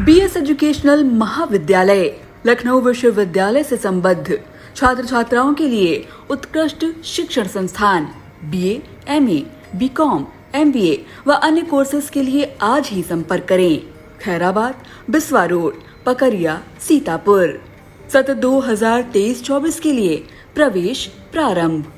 BS educational महाविद्यालय लखनऊ विश्वविद्यालय से संबद्ध छात्र छात्राओं के लिए उत्कृष्ट शिक्षण संस्थान बीए, एमए, बीकॉम, एमबीए व अन्य कोर्सेज के लिए आज ही संपर्क करें। खैराबाद, बिस्वा रोड, पकरिया, सीतापुर। सत्र 2023-24 के लिए प्रवेश प्रारंभ।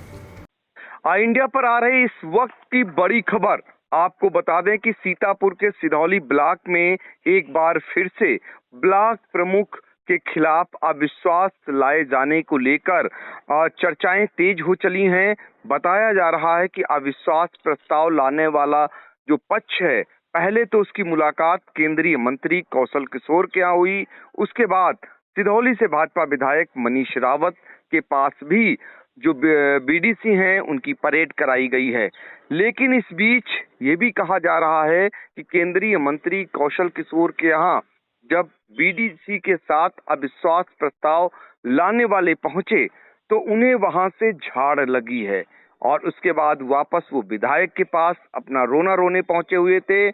इंडिया पर आ रही इस वक्त की बड़ी खबर, आपको बता दें कि सीतापुर के सिधौली ब्लॉक में एक बार फिर से ब्लॉक प्रमुख के खिलाफ अविश्वास लाए जाने को लेकर चर्चाएं तेज हो चली हैं। बताया जा रहा है कि अविश्वास प्रस्ताव लाने वाला जो पक्ष है, पहले तो उसकी मुलाकात केंद्रीय मंत्री कौशल किशोर के यहाँ हुई। उसके बाद सिधौली से भाजपा विधायक मनीष रावत के पास भी जो बीडीसी हैं उनकी परेड कराई गई है। लेकिन इस बीच ये भी कहा जा रहा है कि केंद्रीय मंत्री कौशल किशोर के यहाँ जब बीडीसी के साथ अविश्वास प्रस्ताव लाने वाले पहुंचे तो उन्हें वहां से झाड़ लगी है और उसके बाद वापस वो विधायक के पास अपना रोना रोने पहुंचे हुए थे।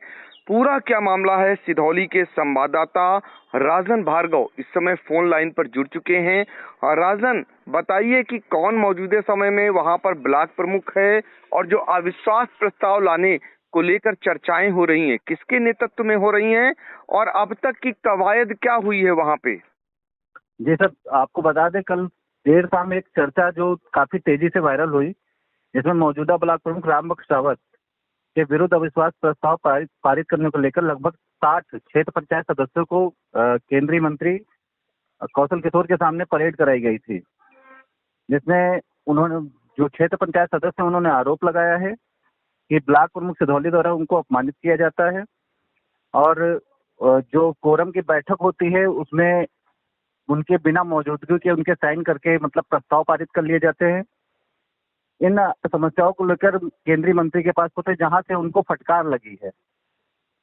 पूरा क्या मामला है, सिधौली के संवाददाता राजन भार्गव इस समय फोन लाइन पर जुड़ चुके हैं। और राजन, बताइए कि कौन मौजूदा समय में वहां पर ब्लॉक प्रमुख है और जो अविश्वास प्रस्ताव लाने को लेकर चर्चाएं हो रही हैं, किसके नेतृत्व में हो रही हैं और अब तक की कवायद क्या हुई है वहां पे? जी सर, आपको बता दें कल देर शाम एक चर्चा जो काफी तेजी से वायरल हुई, जिसमें मौजूदा ब्लॉक प्रमुख रामबख्श रावत के विरुद्ध अविश्वास प्रस्ताव पारित करने को लेकर लगभग 60 क्षेत्र पंचायत सदस्यों को केंद्रीय मंत्री कौशल किशोर के सामने परेड कराई गई थी, जिसमें उन्होंने जो क्षेत्र पंचायत सदस्य हैं उन्होंने आरोप लगाया है कि ब्लॉक प्रमुख सिधौली द्वारा उनको अपमानित किया जाता है और जो कोरम की बैठक होती है उसमें उनके बिना मौजूदगी के उनके साइन करके मतलब प्रस्ताव पारित कर लिए जाते हैं। इन समस्याओं को लेकर केंद्रीय मंत्री के पास होते, जहां से उनको फटकार लगी है।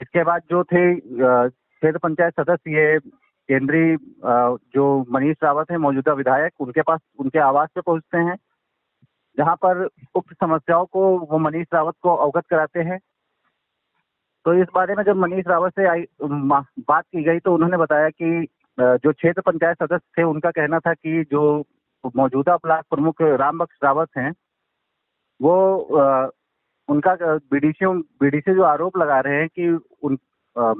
इसके बाद जो थे क्षेत्र पंचायत सदस्य, ये केंद्रीय जो मनीष रावत है मौजूदा विधायक, उनके पास उनके आवास पे पहुंचते हैं, जहां पर उक्त समस्याओं को वो मनीष रावत को अवगत कराते हैं। तो इस बारे में जब मनीष रावत से बात की गई तो उन्होंने बताया कि जो क्षेत्र पंचायत सदस्य थे उनका कहना था कि जो मौजूदा ब्लॉक प्रमुख रामबख्श रावत हैं वो उनका बीडीसी जो आरोप लगा रहे हैं कि उन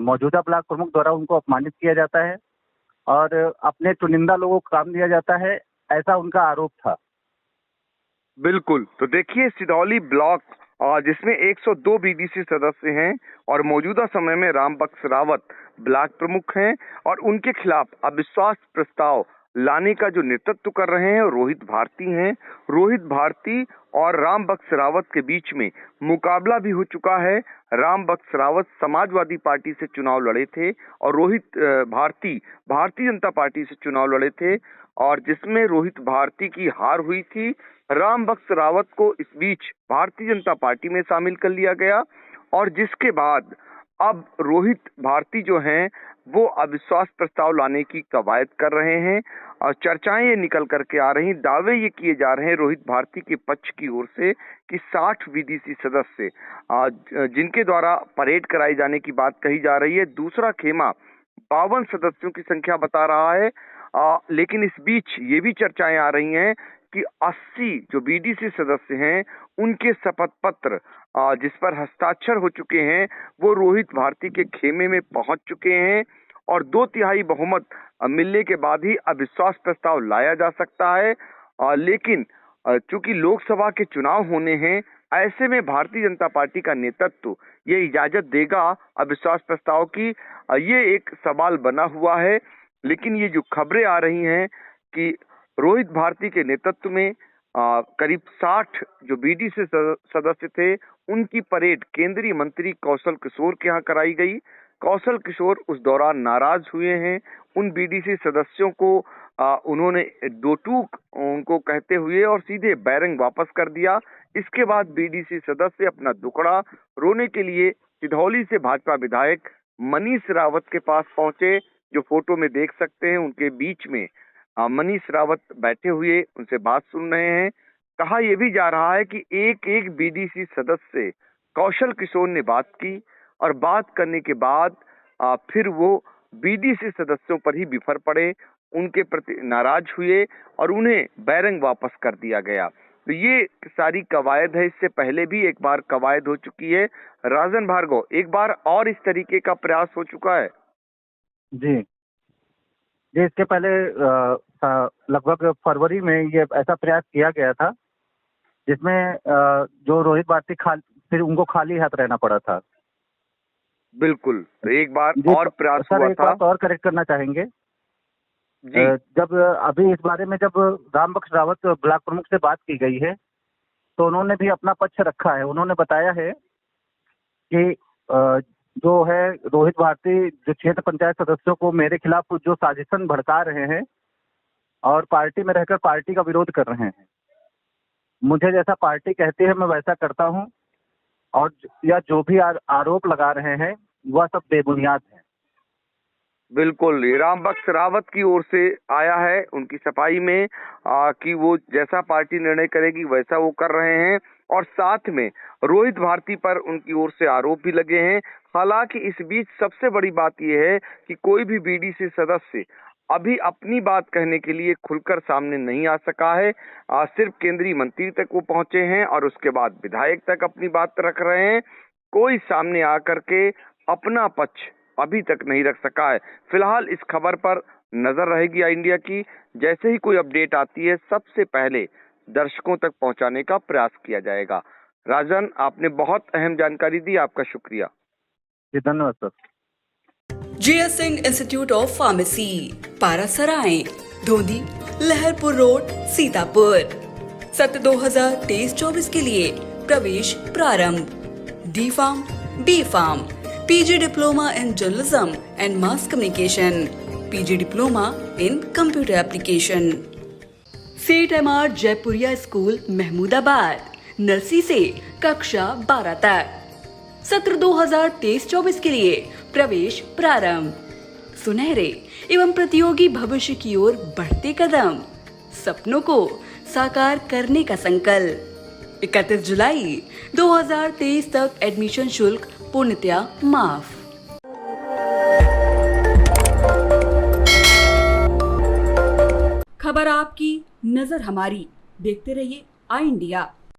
मौजूदा ब्लॉक प्रमुख द्वारा उनको अपमानित किया जाता है और अपने चुनिंदा लोगों को काम दिया जाता है, ऐसा उनका आरोप था। बिल्कुल, तो देखिए सिधौली ब्लॉक जिसमें 102 बीडीसी सदस्य हैं और मौजूदा समय में रामबख्श रावत ब्लॉक प्रमुख हैं और उनके खिलाफ अविश्वास प्रस्ताव लाने का जो नेतृत्व कर रहे हैं रोहित भारती हैं। रोहित भारती और रामबख्श रावत के बीच में मुकाबला भी हो चुका है। रामबख्श रावत समाजवादी पार्टी से चुनाव लड़े थे और रोहित भारती भारतीय जनता पार्टी से चुनाव लड़े थे और जिसमें रोहित भारती की हार हुई थी। रामबख्श रावत को इस बीच भारतीय जनता पार्टी में शामिल कर लिया गया और जिसके बाद अब रोहित भारती जो हैं वो अविश्वास प्रस्ताव लाने की कवायद कर रहे हैं और चर्चाएं ये निकल करके आ रही, दावे ये किए जा रहे हैं रोहित भारती के पक्ष की ओर से कि 60 बीडीसी सदस्य जिनके द्वारा परेड कराई जाने की बात कही जा रही है। दूसरा खेमा 52 सदस्यों की संख्या बता रहा है। लेकिन इस बीच ये भी चर्चाएं आ रही हैं कि 80 जो बीडीसी सदस्य हैं उनके शपथ पत्र जिस पर हस्ताक्षर हो चुके हैं वो रोहित भारती के खेमे में पहुंच चुके हैं और 2/3 बहुमत मिलने के बाद ही अविश्वास प्रस्ताव लाया जा सकता है। लेकिन चूंकि लोकसभा के चुनाव होने हैं, ऐसे में भारतीय जनता पार्टी का नेतृत्व ये इजाजत देगा अविश्वास प्रस्ताव की, ये एक सवाल बना हुआ है। लेकिन ये जो खबरें आ रही हैं कि रोहित भारती के नेतृत्व में करीब 60 जो बीडीसी सदस्य थे उनकी परेड केंद्रीय मंत्री कौशल किशोर के यहाँ कराई गई। कौशल किशोर उस दौरान नाराज हुए हैं, उन बीडीसी सदस्यों को उन्होंने दो टूक उनको कहते हुए और सीधे बैरंग वापस कर दिया। इसके बाद बीडीसी सदस्य अपना दुखड़ा रोने के लिए सिधौली से भाजपा विधायक मनीष रावत के पास पहुंचे, जो फोटो में देख सकते हैं। उनके बीच में मनीष रावत बैठे हुए उनसे बात सुन रहे हैं। कहा यह भी जा रहा है कि एक एक बीडीसी सदस्य से कौशल किशोर ने बात की और बात करने के बाद फिर वो बीडीसी सदस्यों पर ही बिफर पड़े, उनके प्रति नाराज हुए और उन्हें बैरंग वापस कर दिया गया। तो ये सारी कवायद है। इससे पहले भी एक बार कवायद हो चुकी है। राजन भार्गव, एक बार और इस तरीके का प्रयास हो चुका है। जी जी, इसके पहले लगभग फरवरी में ये ऐसा प्रयास किया गया था, जिसमें जो रोहित भारती फिर उनको खाली हाथ रहना पड़ा था। बिल्कुल, तो एक बार और प्रयास सर, हुआ एक था। बात और करेक्ट करना चाहेंगे जी। जब अभी इस बारे में जब रामबख्श रावत ब्लॉक प्रमुख से बात की गई है, तो उन्होंने भी अपना पक्ष रखा है। उन्होंने बताया है कि जो है रोहित भारती जो क्षेत्र पंचायत सदस्यों को मेरे खिलाफ जो साजिशन भड़का रहे हैं और पार्टी में रहकर पार्टी का विरोध कर रहे हैं, मुझे जैसा पार्टी कहती है मैं वैसा करता हूं, और या जो भी आरोप लगा रहे हैं वह सब बेबुनियाद है। बिल्कुल, ये रामबख्श रावत की ओर से आया है उनकी सफाई में कि वो जैसा पार्टी निर्णय करेगी वैसा वो कर रहे हैं, और साथ में रोहित भारती पर उनकी ओर से आरोप भी लगे हैं। हालांकि इस बीच सबसे बड़ी बात यह है कि कोई भी बीडीसी सदस्य अभी अपनी बात कहने के लिए खुलकर सामने नहीं आ सका है। सिर्फ केंद्रीय मंत्री तक वो पहुंचे हैं और उसके बाद विधायक तक अपनी बात रख रहे हैं। कोई सामने आकर के अपना पक्ष अभी तक नहीं रख सका है। फिलहाल इस खबर पर नजर रहेगी इंडिया की। जैसे ही कोई अपडेट आती है सबसे पहले दर्शकों तक पहुंचाने का प्रयास किया जाएगा। राजन, आपने बहुत अहम जानकारी दी, आपका शुक्रिया। जी धन्यवाद sir. GS Singh institute of pharmacy, Parasrai, Dhondhi, Laharpur road, Sitapur. सत्र 2023-24 के लिए प्रवेश प्रारंभ। D pharm, B pharm, PG diploma in journalism and mass communication, PG diploma in computer application. CET-MR Jaipuria school Mahmudabad, nursery से कक्षा 12 तक। सत्र 2023-24 के लिए प्रवेश प्रारंभ। सुनहरे एवं प्रतियोगी भविष्य की ओर बढ़ते कदम, सपनों को साकार करने का संकल्प। 31 जुलाई 2023 तक एडमिशन शुल्क पूर्णतया माफ। खबर आपकी, नजर हमारी। देखते रहिए आई इंडिया।